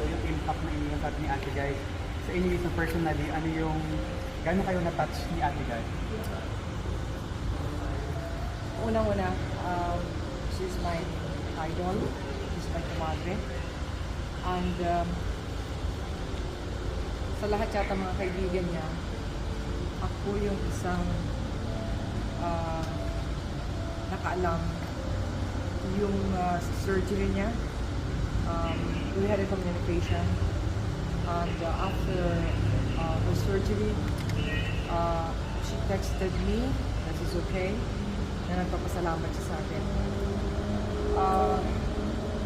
yung impact na iniwan sa atin ni Ate Guy sa inyo isang personally, ano yung gano'n kayo na-touch ni Ate Guy? Unang-una, she's my idol, she's my kumadre. And sa lahat yata mga kaibigan niya, ako yung isang nakaalam yung surgery niya. We had a communication, and after her surgery, she texted me that she's okay, na nagpapasalamat siya sa akin.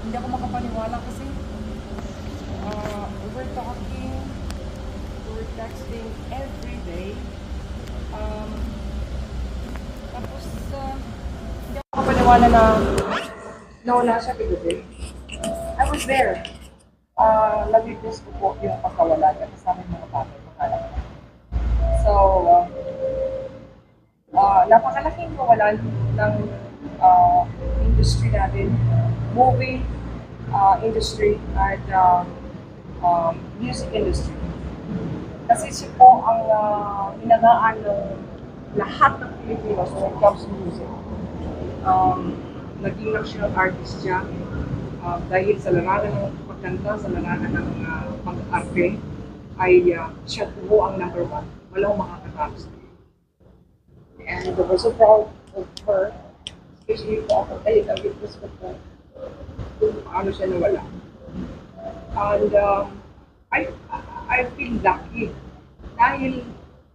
Hindi ako makapaniwala kasi we're talking, we're texting every day. Tapos hindi ako makapaniwala na nawala siya bigla. I was there. Nag-witness ko po yung pagkawala niya kasama yung mga bagay makalang. So, napakalaking kawalan ng industry natin, movie industry at music industry. Kasi siya po ang hinagaan ng lahat ng Pilipinos when it comes to music. Naging national artist siya dahil sa larangan ng pagkanta, sa larangan ng pag-arte, ay siya po ang number one. Walang makakatapos. And we're so proud of her, especially po ako dahil nag-witness ko po kung paano siya nawala. And I feel lucky dahil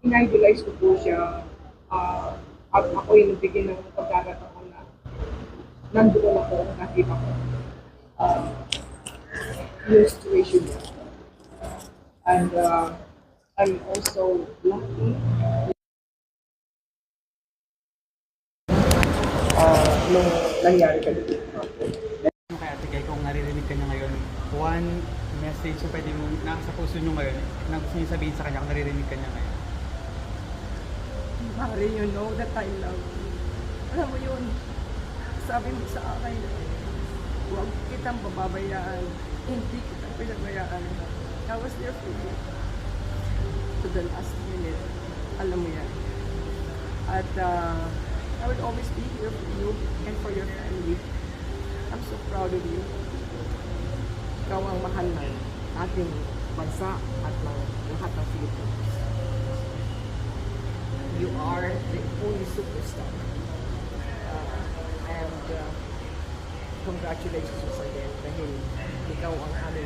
in-idolize ko po siya at ako yung nabigyan ng pagkakataon na nandoon ako, nakita ko yung situation niya. And I'm also lucky nung nangyari ka dito. Kay Ate Guy, kung naririnig ka niya ngayon, one message yung pwede mo, nasa puso niyo ngayon, na gusto niyo sabihin sa kanya kung naririnig ka niya ngayon? Mari, you know that I love you. Alam mo yun, sabi mo sa akin, huwag kitang pababayaan, hindi kitang pinabayaan. I was there for you. To the last minute, alam mo yan. At I will always be here for you and for your family. I'm so proud of you. Ikaw ang mahal ng ating bansa at ng lahat ng Filipinos. You are the only superstar. And congratulations again dahil ikaw ang aming